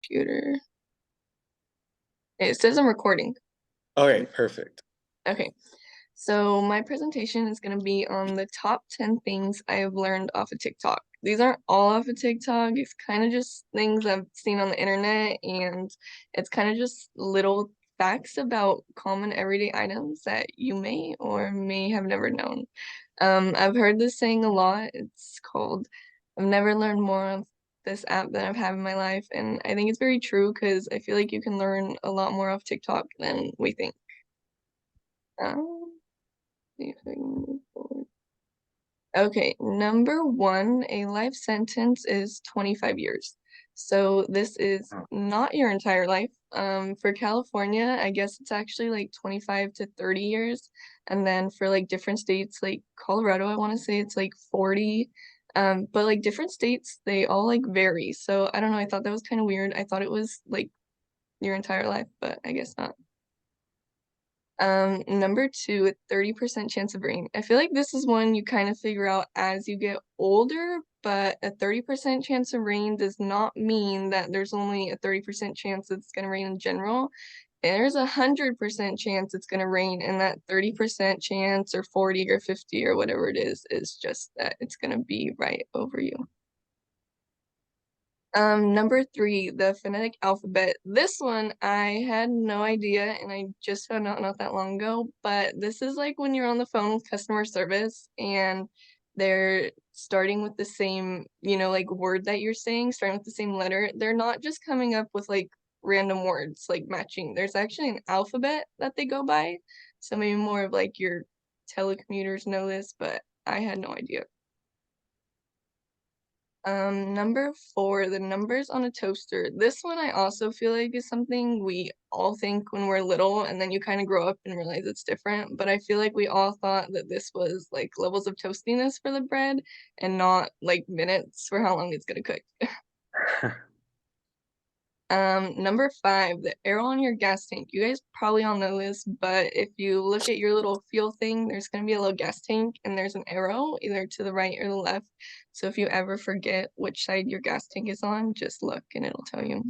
computer. It says I'm recording. Okay, perfect. Okay. So my presentation is going to be on the top 10 things I have learned off of TikTok. These aren't all off of TikTok. It's kind of just things I've seen on the internet, and it's kind of just little facts about common everyday items that you may or may have never known. I've heard this saying a lot. It's called, I've never learned more of this app than I've had in my life. And I think it's very true because I feel like you can learn a lot more off TikTok than we think. See if I can move forward. Okay, number one, a life sentence is 25 years. So this is Oh, not your entire life. For California, I guess it's actually like 25 to 30 years. And then for like different states, like Colorado, I want to say it's like 40. But like different states, they all like vary. So I don't know, I thought that was kind of weird. I thought it was like your entire life, but I guess not. Number two, 30% chance of rain. I feel like this is one you kind of figure out as you get older, but a 30% chance of rain does not mean that there's only a 30% chance it's gonna rain in general. There's 100% chance it's gonna rain, and that 30% chance or 40 or 50 or whatever it is just that it's gonna be right over you. Number three, the phonetic alphabet. This one I had no idea and I just found out not that long ago, but this is like when you're on the phone with customer service and they're starting with the same, like word that you're saying, starting with the same letter. They're not just coming up with like random words like matching. There's actually an alphabet that they go by. So maybe more of like your telecommuters know this, but I had no idea. Number four, the numbers on a toaster. This one I also feel like is something we all think when we're little, and then you kind of grow up and realize it's different. But I feel like we all thought that this was like levels of toastiness for the bread and not like minutes for how long it's gonna cook. Number five, the arrow on your gas tank. You guys probably all know this, but if you look at your little fuel thing, there's gonna be a little gas tank and there's an arrow either to the right or the left. So if you ever forget which side your gas tank is on, just look and it'll tell you.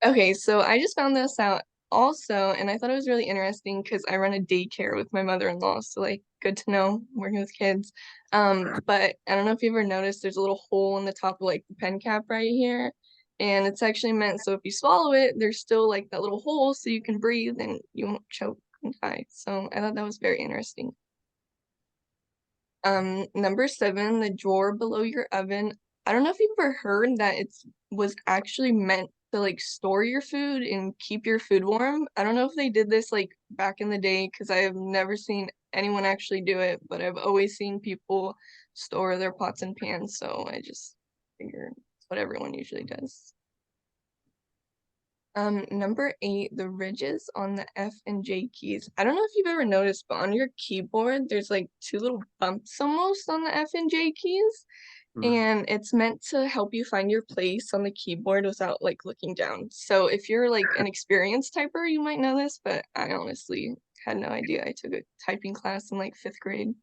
Okay, so I just found this out also, and I thought it was really interesting because I run a daycare with my mother-in-law, so like good to know working with kids. But I don't know if you ever noticed there's a little hole in the top of like the pen cap right here, and it's actually meant so if you swallow it, there's still like that little hole so you can breathe and you won't choke and die. So I thought that was very interesting. Number seven, the drawer below your oven. I don't know if you've ever heard that it's was actually meant to like store your food and keep your food warm. I don't know if they did this like back in the day because I have never seen anyone actually do it, but I've always seen people store their pots and pans, so I just figured it's what everyone usually does. Number eight, the ridges on the F and J keys. I don't know if you've ever noticed, but on your keyboard, there's like two little bumps almost on the F and J keys, Mhm. and it's meant to help you find your place on the keyboard without like looking down. So if you're like an experienced typer, you might know this, but I honestly had no idea. I took a typing class in like fifth grade.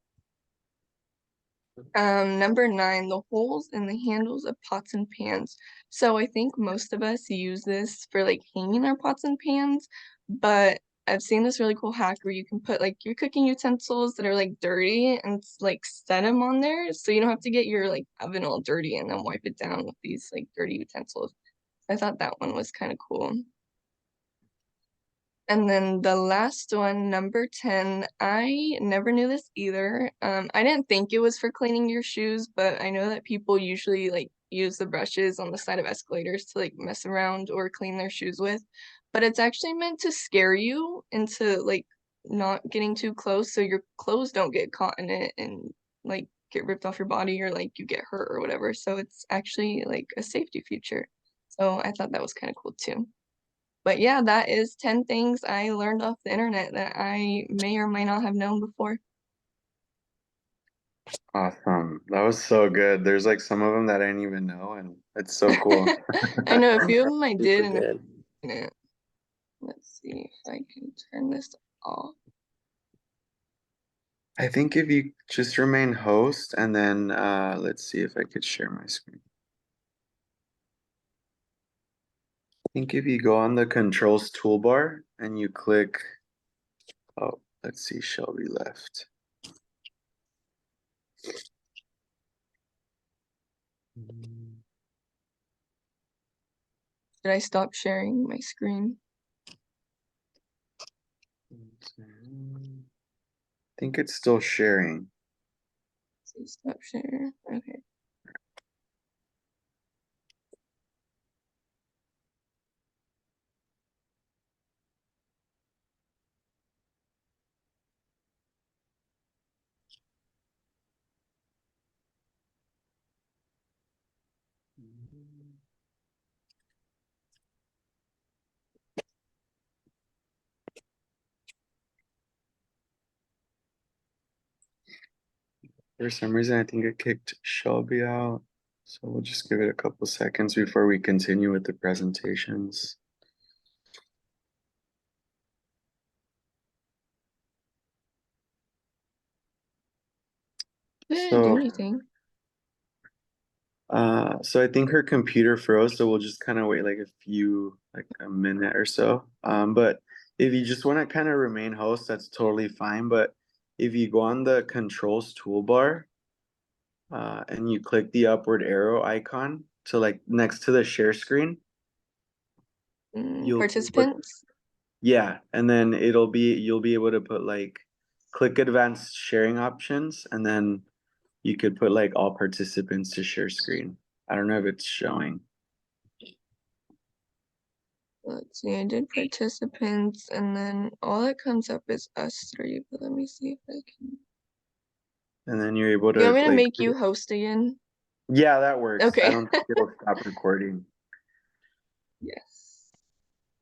Number nine, the holes in the handles of pots and pans. So I think most of us use this for like hanging our pots and pans, but I've seen this really cool hack where you can put like your cooking utensils that are like dirty and like set them on there so you don't have to get your like oven all dirty and then wipe it down with these like dirty utensils. I thought that one was kind of cool. And then the last one, number 10, I never knew this either. I didn't think it was for cleaning your shoes, but I know that people usually like use the brushes on the side of escalators to like mess around or clean their shoes with. But it's actually meant to scare you into like not getting too close so your clothes don't get caught in it and like get ripped off your body or like you get hurt or whatever. So it's actually like a safety feature. So I thought that was kind of cool too. But yeah, that is 10 things I learned off the internet that I may or may not have known before. Awesome. That was so good. There's like some of them that I didn't even know, and it's so cool. I know a few of them I did Super and a good. few I didn't. Let's see if I can turn this off. I think if you just remain host and then let's see if I could share my screen. think if you go on the controls toolbar and you click, oh, let's see, Shelby left. Did I stop sharing my screen? I think it's still sharing. So stop share. Okay. For some reason, I think it kicked Shelby out. So we'll just give it a couple seconds before we continue with the presentations. Didn't do So, anything. so I think her computer froze, so we'll just kind of wait like a minute or so. But if you just want to kind of remain host, that's totally fine. But if you go on the controls toolbar, and you click the upward arrow icon to like next to the share screen, you'll Participants. yeah, and then you'll be able to put like click advanced sharing options, and then you could put like all participants to share screen. I don't know if it's showing. Let's see, I did participants, and then all that comes up is us three, but let me see if I can. And then you're able You to want me to like, make you host again? yeah, that works. I Okay. don't think it'll stop recording. Yes.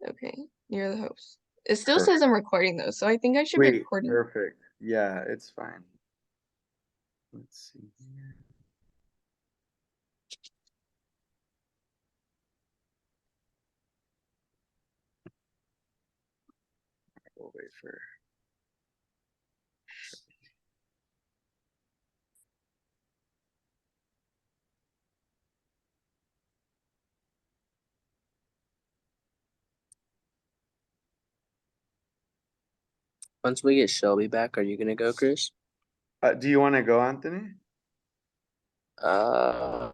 Okay, you're the host. It still says Perfect. I'm recording though, so I think I should be Wait, recording. perfect. Yeah, it's fine. Let's see here. We'll wait for. Once we get Shelby back, are you gonna go, Chris? Do you want to go, Anthony? Uh,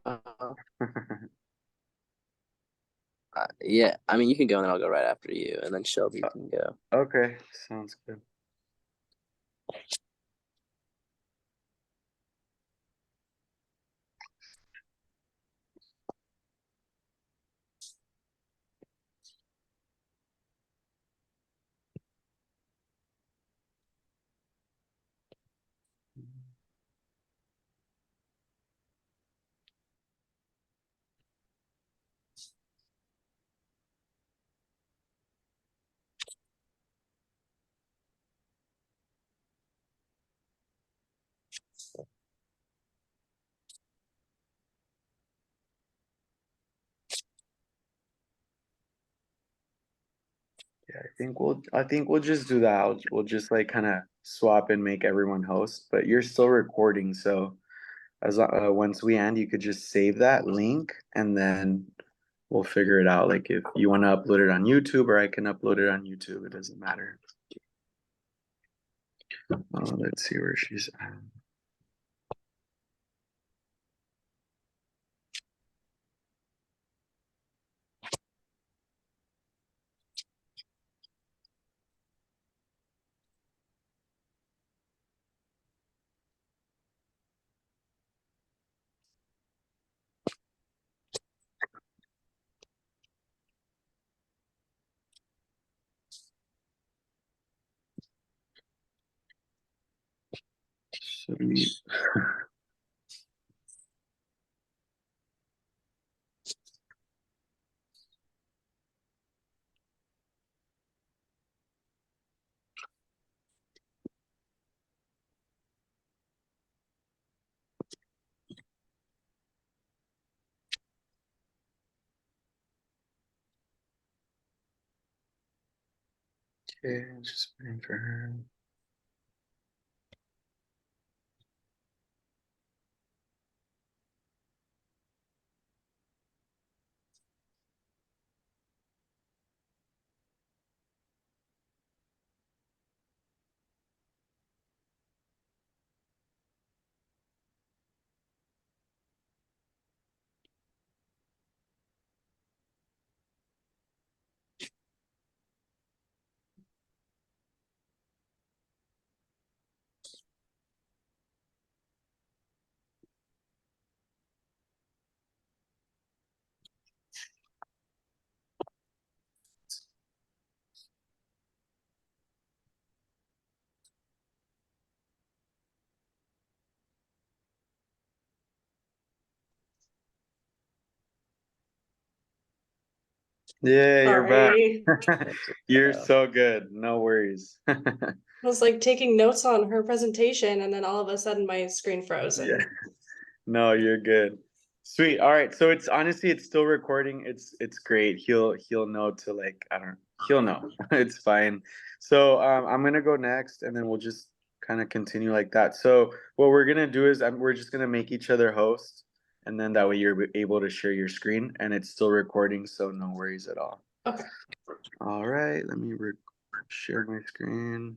yeah. I mean, you can go, and then I'll go right after you, and then Shelby can go. Okay, sounds good. Yeah, I think we'll just do that. We'll just like kind of swap and make everyone host, but you're still recording, so once we end, you could just save that link and then we'll figure it out. Like if you want to upload it on YouTube or I can upload it on YouTube, it doesn't matter. Let's see where she's at. Sweet. Okay, just waiting for her. Yeah, you're back. Sorry. You're so good. No worries. I was like taking notes on her presentation, and then all of a sudden my screen froze. Yeah. And No, you're good. Sweet. All right. So it's honestly it's still recording. It's great. He'll know to like I don't he'll know. It's fine. So I'm gonna go next and then we'll just kind of continue like that. So what we're gonna do is we're just gonna make each other host and then that way you're able to share your screen and it's still recording, so no worries at all. okay. All right, let me share my screen.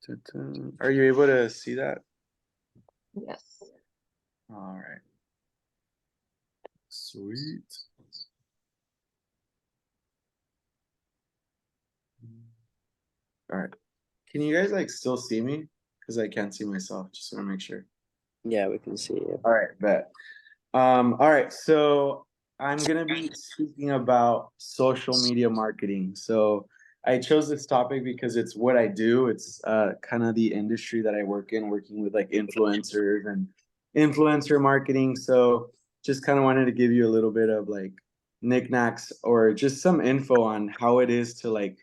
Ta-ta. Are you able to see that? Yes. All right. Sweet. All right. Can you guys like still see me? Because I can't see myself. Just want to make sure. Yeah, we can see you. All right, bet. All right, so I'm gonna be speaking about social media marketing. So I chose this topic because it's what I do. It's kind of the industry that I work in, working with like influencers and influencer marketing. So just kind of wanted to give you a little bit of like knickknacks or just some info on how it is to like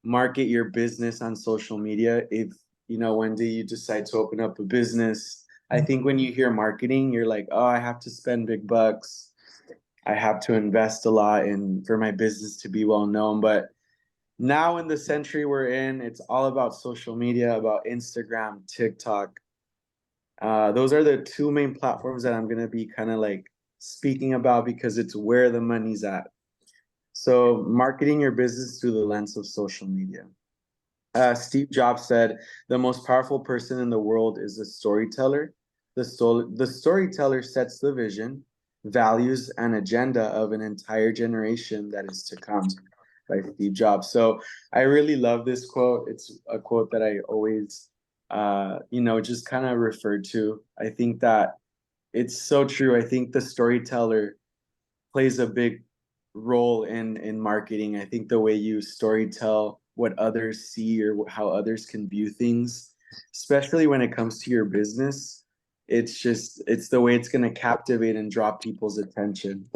market your business on social media. If you know one day you decide to open up a business, I think when you hear marketing, you're like, oh, I have to spend big bucks. I have to invest a lot in for my business to be well known. But now in the century we're in, it's all about social media, about Instagram, TikTok. Those are the two main platforms that I'm gonna be kind of like speaking about because it's where the money's at. So marketing your business through the lens of social media. Steve Jobs said, the most powerful person in the world is a storyteller. The storyteller sets the vision, values, and agenda of an entire generation that is to come, by Steve Jobs. So I really love this quote. It's a quote that I always, just kind of referred to. I think that it's so true. I think the storyteller plays a big role in marketing. I think the way you storytell what others see or how others can view things, especially when it comes to your business, it's the way it's going to captivate and draw people's attention.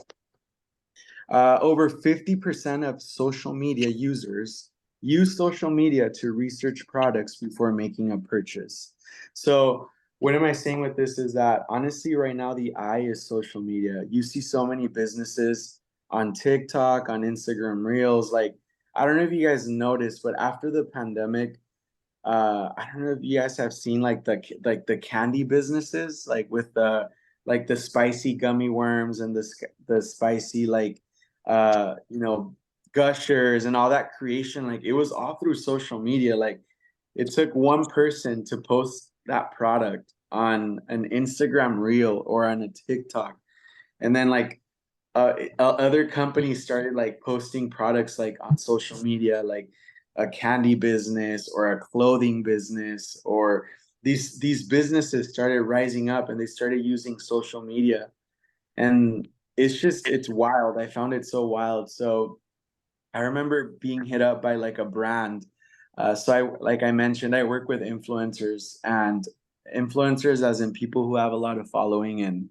Over 50% of social media users use social media to research products before making a purchase. So what am I saying with this is that honestly, right now, the eye is social media. You see so many businesses on TikTok, on Instagram Reels. Like, I don't know if you guys noticed, but after the pandemic, I don't know if you guys have seen like the candy businesses, like with the spicy gummy worms and the spicy like uh you know gushers and all that creation. Like it was all through social media. Like it took one person to post that product on an Instagram reel or on a TikTok, and then like other companies started like posting products like on social media, like a candy business or a clothing business, or these businesses started rising up and they started using social media. And it's wild. I found it so wild. So I remember being hit up by like a brand. So like I mentioned, I work with influencers, and influencers as in people who have a lot of following, and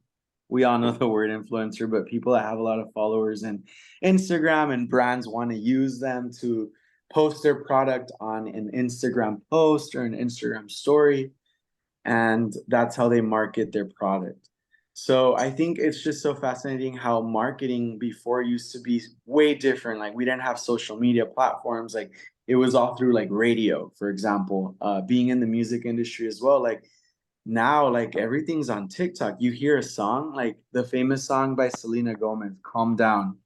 we all know the word influencer, but people that have a lot of followers and Instagram, and brands want to use them to post their product on an Instagram post or an Instagram story, and that's how they market their product. So I think it's just so fascinating how marketing before used to be way different. Like we didn't have social media platforms. Like it was all through like radio, for example. Being in the music industry as well, like now like everything's on TikTok. You hear a song, like the famous song by Selena Gomez, Calm Down.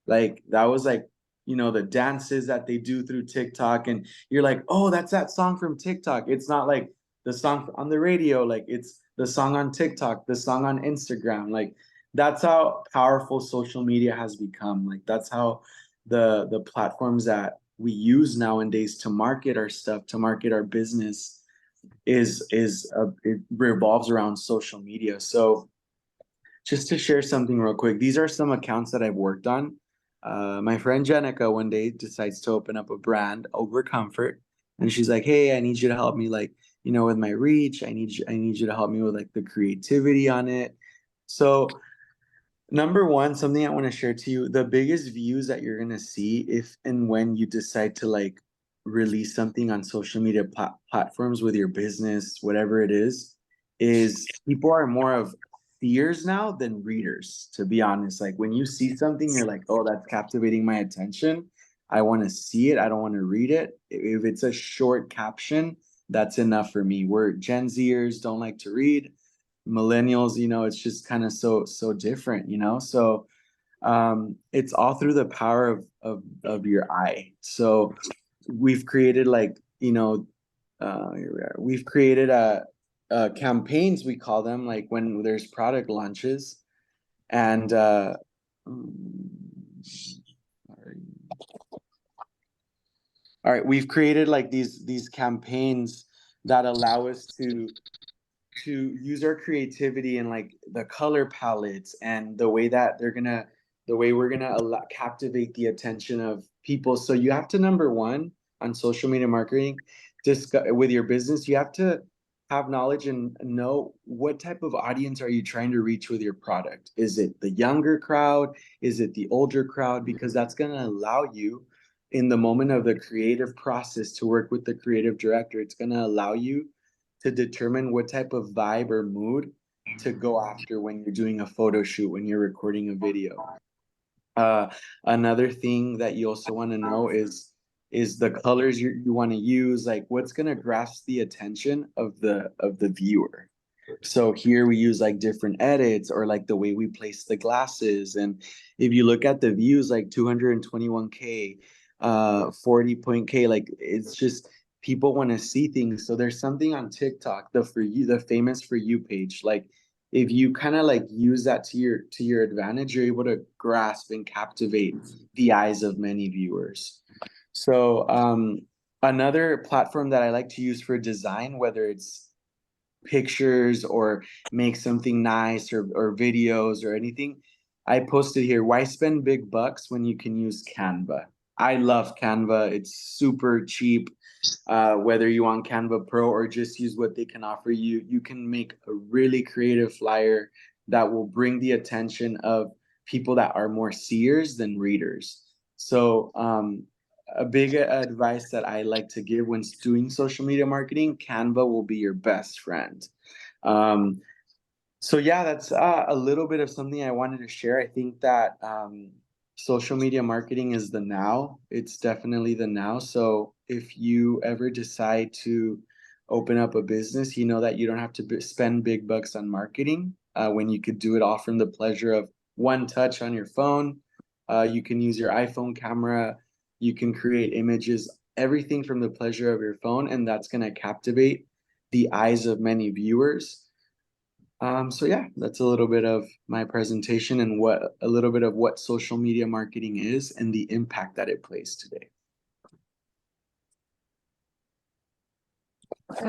Like that was like, the dances that they do through TikTok, and you're like, oh, that's that song from TikTok. It's not like the song on the radio, like it's the song on TikTok, the song on Instagram. Like that's how powerful social media has become. Like that's how the platforms that we use nowadays to market our stuff, to market our business it revolves around social media. So just to share something real quick, these are some accounts that I've worked on. My friend Jenica one day decides to open up a brand, Over Comfort, and she's like, "Hey, I need you to help me like with my reach. I need you to help me with like the creativity on it. So number one, something I want to share to you, the biggest views that you're gonna see if and when you decide to like release something on social media platforms with your business, whatever it is people are more of seers now than readers, to be honest. Like when you see something, you're like, oh, that's captivating my attention. I want to see it. I don't want to read it. If it's a short caption, that's enough for me. We're Gen Zers, don't like to read. Millennials, it's just kind of so different, so it's all through the power of your eye. So we've created like, here we are. We've created campaigns, we call them, like when there's product launches, and sorry. All right, we've created like these campaigns that allow us to use our creativity and like the color palettes and the way that we're gonna captivate the attention of people. So you have to, number one, on social media marketing, with your business, you have to have knowledge and know what type of audience are you trying to reach with your product. Is it the younger crowd? Is it the older crowd? Because that's gonna allow you in the moment of the creative process to work with the creative director. It's gonna allow you to determine what type of vibe or mood to go after when you're doing a photo shoot, when you're recording a video. Another thing that you also want to know is the colors you want to use, like what's going to grasp the attention of the viewer. So here we use like different edits or like the way we place the glasses. And if you look at the views, like 221K, 40K, like it's just people want to see things. So there's something on TikTok, the famous For You page. Like if you kind of like use that to your advantage, you're able to grasp and captivate the eyes of many viewers. So another platform that I like to use for design, whether it's pictures or make something nice or videos or anything, I posted here, why spend big bucks when you can use Canva? I love Canva. It's super cheap. Whether you want Canva Pro or just use what they can offer you, you can make a really creative flyer that will bring the attention of people that are more seers than readers. So a big advice that I like to give when doing social media marketing, Canva will be your best friend. So yeah, that's a little bit of something I wanted to share. I think that social media marketing is the now. It's definitely the now. So if you ever decide to open up a business, you know that you don't have to spend big bucks on marketing when you could do it all from the pleasure of one touch on your phone. You can use your iPhone camera. You can create images, everything from the pleasure of your phone, and that's going to captivate the eyes of many viewers. So yeah, that's a little bit of my presentation and a little bit of what social media marketing is and the impact that it plays today. All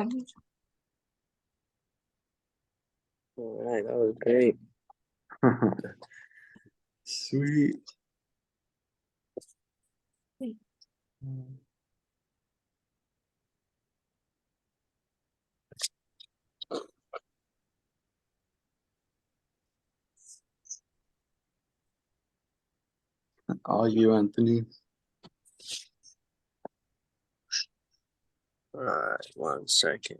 right, that was great. Sweet. All you, Anthony. All right, 1 second.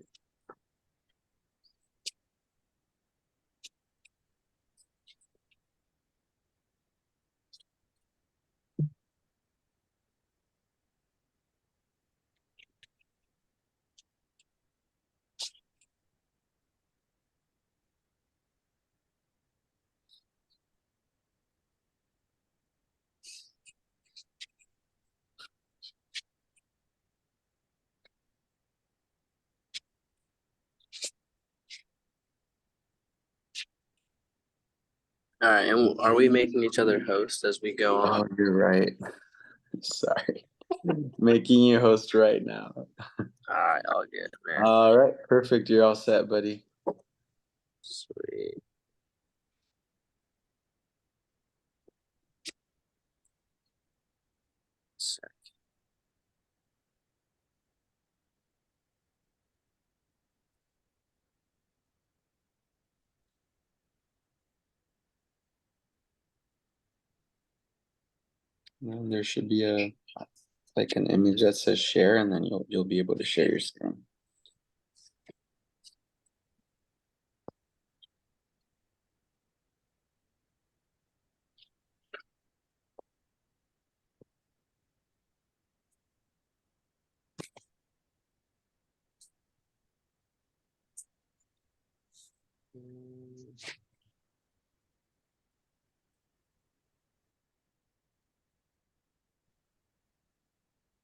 All right, and are we making each other host as we go Oh, on? you're right. Sorry. Making you host right now. All right, all good, man. All right, perfect. You're all set, buddy. Sweet. And there should be an image that says share, and then you'll be able to share your screen.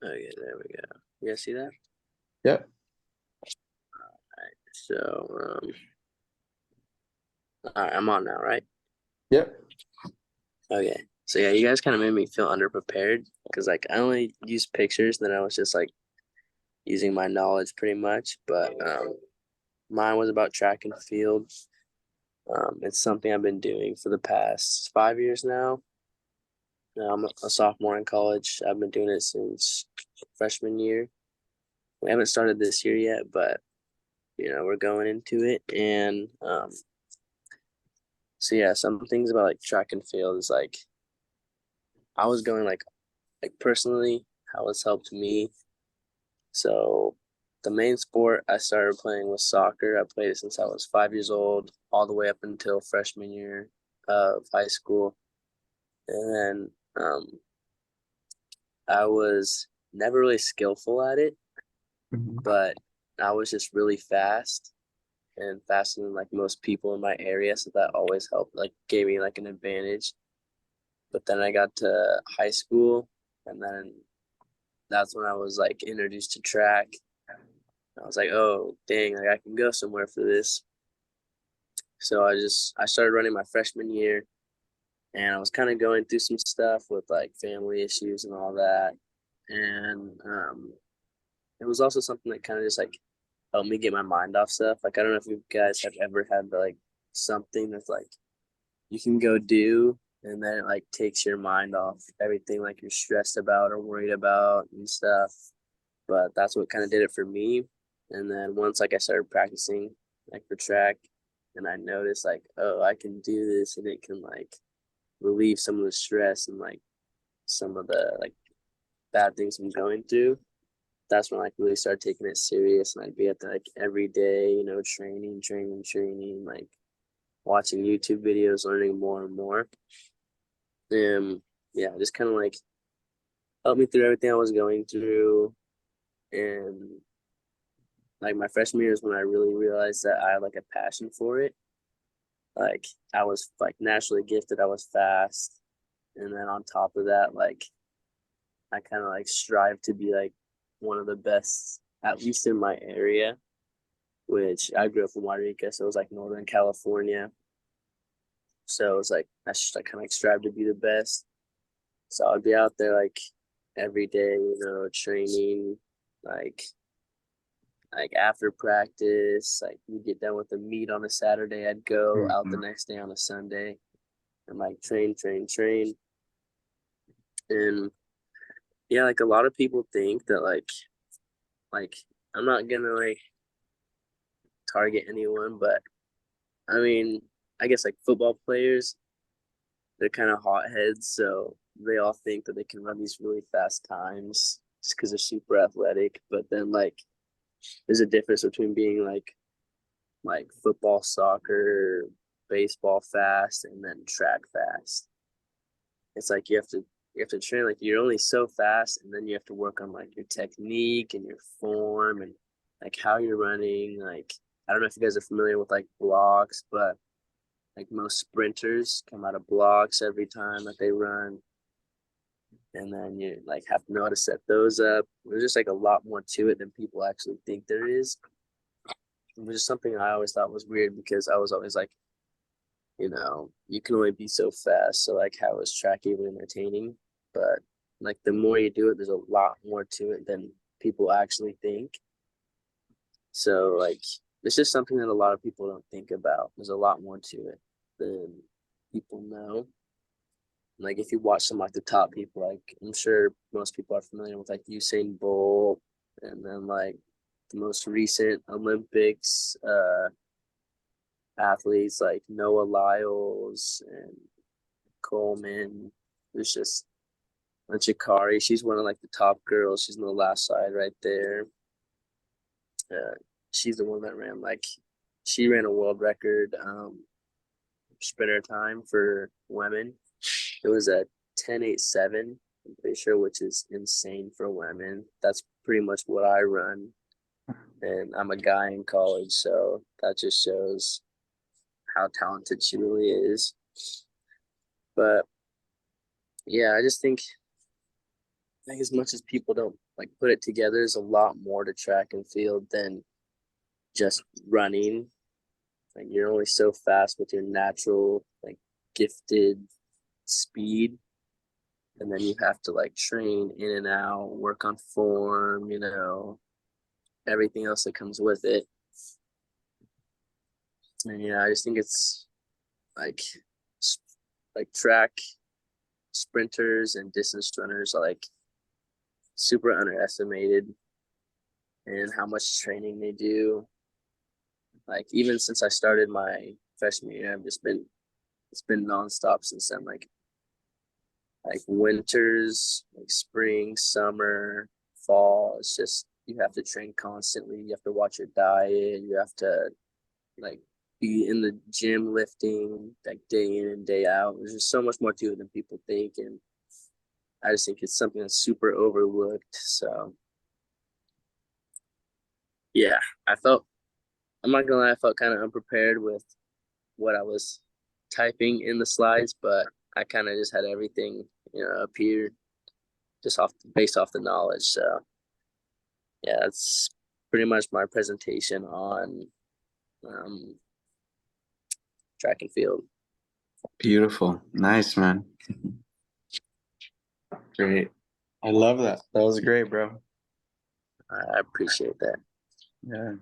Okay, there we go. You guys see that? Yep. Alright, so alright, I'm on now, right? Yep. Okay. So yeah, you guys kind of made me feel underprepared because like I only used pictures, then I was just like using my knowledge pretty much. But mine was about track and field. It's something I've been doing for the past 5 years now. I'm a sophomore in college. I've been doing it since freshman year. We haven't started this year yet, but we're going into it. And so yeah, some things about like track and field is like I was going like personally how it's helped me. So the main sport I started playing was soccer. I played it since I was 5 years old, all the way up until freshman year of high school. And then I was never really skillful at it, but I was just really fast and faster than like most people in my area. So that always helped, like gave me like an advantage. But then I got to high school, and then that's when I was like introduced to track. I was like, oh dang, like I can go somewhere for this. So I started running my freshman year, and I was kind of going through some stuff with like family issues and all that. And it was also something that kind of just like helped me get my mind off stuff. Like I don't know if you guys have ever had like something that's like you can go do, and then it like takes your mind off everything like you're stressed about or worried about and stuff. But that's what kind of did it for me. And then once like I started practicing like for track, and I noticed like, oh, I can do this, and it can like relieve some of the stress and like some of the like bad things I'm going through. That's when I like really started taking it serious, and I'd be at the, like every day, training, like watching YouTube videos, learning more and more. Yeah, just kind of like helped me through everything I was going through. And like my freshman year is when I really realized that I had like a passion for it. Like I was like naturally gifted, I was fast. And then on top of that, like I kind of like strive to be like one of the best, at least in my area, which I grew up in Wairika, so it was like Northern California. So it was like I kind of like strive to be the best. So I'd be out there like every day, training, like after practice, like we get done with the meet on a Saturday, I'd go out the next day on a Sunday and like train. And yeah, like a lot of people think that like I'm not gonna like target anyone, but I mean, I guess like football players, they're kind of hotheads, so they all think that they can run these really fast times just because they're super athletic. But then like there's a difference between being like football, soccer, baseball fast, and then track fast. It's like you have to train like you're only so fast, and then you have to work on like your technique and your form and like how you're running. Like I don't know if you guys are familiar with like blocks, but like most sprinters come out of blocks every time that they run. And then you like have to know how to set those up. There's just like a lot more to it than people actually think there is. Which is something I always thought was weird because I was always like, you can only be so fast. So like how is track even entertaining? But like the more you do it, there's a lot more to it than people actually think. So like it's just something that a lot of people don't think about. There's a lot more to it than people know. Like if you watch some like the top people, like I'm sure most people are familiar with like Usain Bolt, and then like the most recent Olympics athletes like Noah Lyles and Coleman. There's just Chikari, she's one of like the top girls. She's on the last side right there. She's the one that she ran a world record sprinter time for women. It was a 10:87, I'm pretty sure, which is insane for women. That's pretty much what I run. And I'm a guy in college, so that just shows how talented she really is. But yeah, I just think like as much as people don't like put it together, there's a lot more to track and field than just running. Like you're only so fast with your natural, like gifted speed. And then you have to like train in and out, work on form, everything else that comes with it. And yeah, I just think it's like track sprinters and distance runners are like super underestimated and how much training they do. Like even since I started my freshman year, it's been nonstop since then. Like winters, like spring, summer, fall. It's just you have to train constantly. You have to watch your diet. You have to like be in the gym lifting like day in and day out. There's just so much more to it than people think, and I just think it's something that's super overlooked. So yeah, I'm not gonna lie, I felt kind of unprepared with what I was typing in the slides, but I kind of just had everything, appear just based off the knowledge. So yeah, that's pretty much my presentation on track and field. Beautiful. Nice, man. Great. I love that. That was great, bro. I appreciate that. Yeah.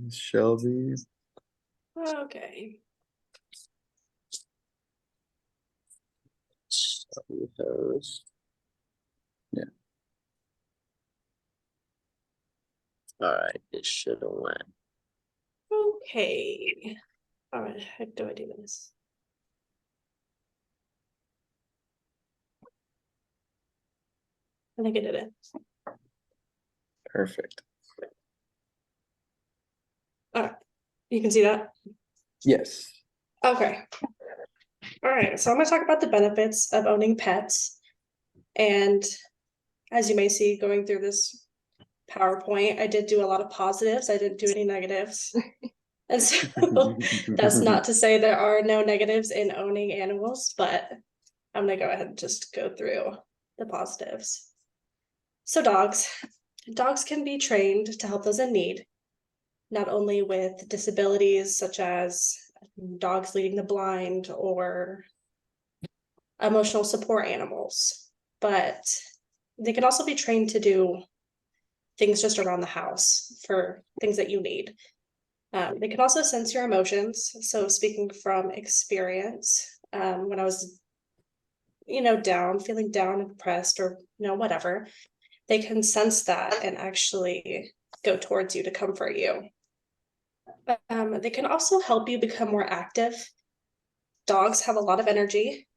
Shelby. Okay. Yeah. All right, it should have went. Okay. All right, how do I do this? I think I did it. Perfect. All right, you can see that? Yes. Okay. All right, so I'm going to talk about the benefits of owning pets. And as you may see going through this PowerPoint, I did do a lot of positives. I didn't do any negatives. And so that's not to say there are no negatives in owning animals, but I'm going to go ahead and just go through the positives. So dogs can be trained to help those in need, not only with disabilities such as dogs leading the blind or emotional support animals, but they can also be trained to do things just around the house for things that you need. They can also sense your emotions. So speaking from experience, when I was, feeling down and depressed or, whatever, they can sense that and actually go towards you to comfort you. They can also help you become more active. Dogs have a lot of energy.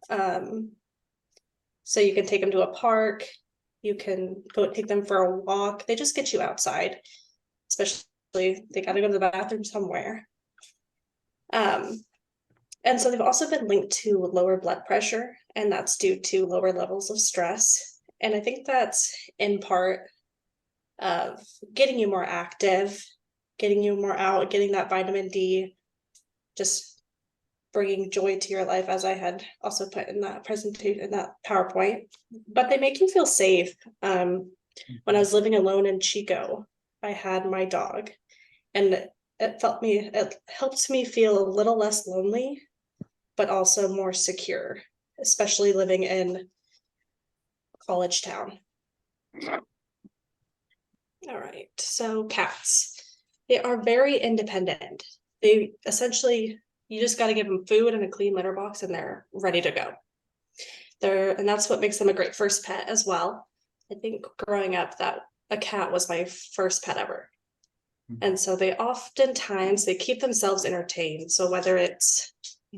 So you can take them to a park. You can go take them for a walk. They just get you outside, especially they got to go to the bathroom somewhere. And so they've also been linked to lower blood pressure, and that's due to lower levels of stress. And I think that's in part of getting you more active, getting you more out, getting that vitamin D, just bringing joy to your life, as I had also put in that presentation, in that PowerPoint. But they make you feel safe. When I was living alone in Chico, I had my dog, and it helped me feel a little less lonely, but also more secure, especially living in college town. All right, so cats. They are very independent. They essentially, you just got to give them food and a clean litter box and they're ready to go. And that's what makes them a great first pet as well. I think growing up that a cat was my first pet ever. And so they keep themselves entertained. So whether it's,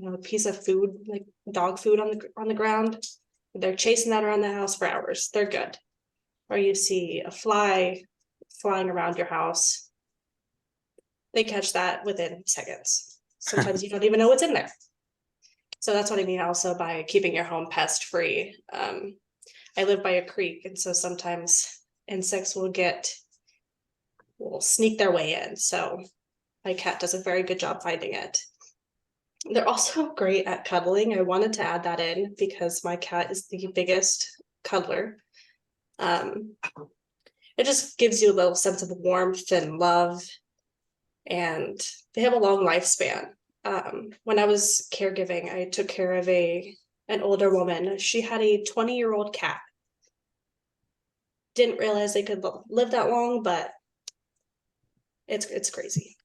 a piece of food, like dog food on the ground, they're chasing that around the house for hours. They're good. Or you see a fly flying around your house, they catch that within seconds. Sometimes you don't even know what's in there. So that's what I mean also by keeping your home pest free. I live by a creek, and so sometimes insects will sneak their way in. So my cat does a very good job finding it. They're also great at cuddling. I wanted to add that in because my cat is the biggest cuddler. It just gives you a little sense of warmth and love, and they have a long lifespan. When I was caregiving, I took care of an older woman. She had a 20-year-old cat. Didn't realize they could live that long, but it's crazy.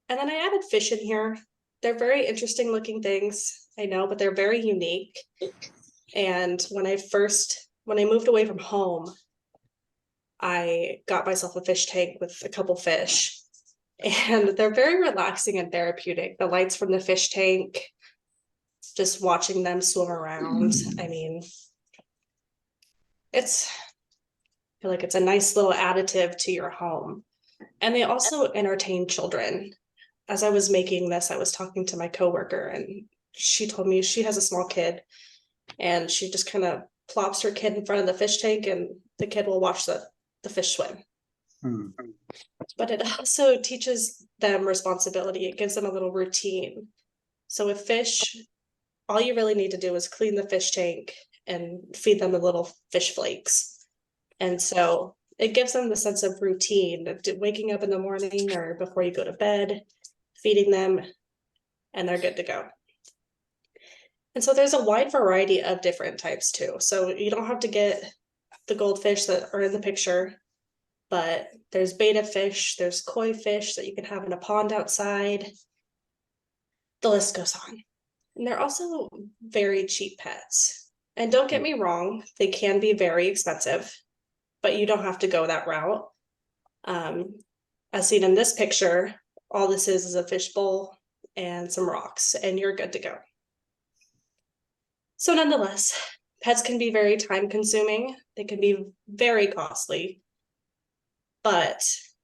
And then I added fish in here. They're very interesting looking things, I know, but they're very unique. And when I moved away from home, I got myself a fish tank with a couple fish, and they're very relaxing and therapeutic. The lights from the fish tank, just watching them swim around. I mean, I feel like it's a nice little additive to your home. And they also entertain children. As I was making this, I was talking to my coworker, and she told me she has a small kid, and she just kind of plops her kid in front of the fish tank, and the kid will watch the fish swim. But it also teaches them responsibility. It gives them a little routine. So with fish, all you really need to do is clean the fish tank and feed them the little fish flakes. And so it gives them the sense of routine of waking up in the morning or before you go to bed, feeding them, and they're good to go. And so there's a wide variety of different types too. So you don't have to get the goldfish that are in the picture, but there's betta fish, there's koi fish that you can have in a pond outside. The list goes on. And they're also very cheap pets. And don't get me wrong, they can be very expensive, but you don't have to go that route. As seen in this picture, all this is a fish bowl and some rocks, and you're good to go. So nonetheless, pets can be very time consuming. They can be very costly, but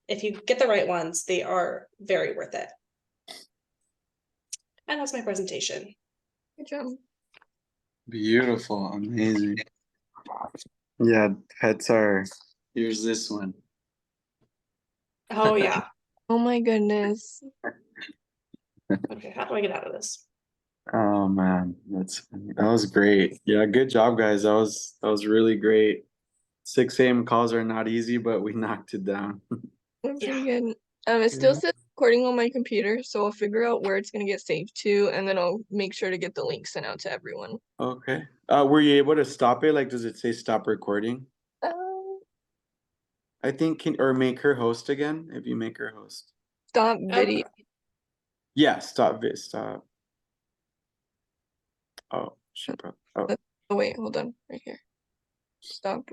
if you get the right ones, they are very worth it. And that's my presentation. Good job. Beautiful, amazing. Yeah, pets are. Here's this one. Oh yeah. Oh my goodness. Okay, how do I get out of this? Oh man, that was great. Yeah, good job, guys. That was really great. 6 a.m. calls are not easy, but we knocked it down. That's Yeah. pretty good. It still Yeah. says recording on my computer, so I'll figure out where it's gonna get saved to, and then I'll make sure to get the link sent out to everyone. Okay. Were you able to stop it? Like, does it say stop recording? I think or make her host again if you make her host. Stop video. Okay. Yeah, stop. Oh, shit, bro. Oh. Oh wait, hold on, right here. Stop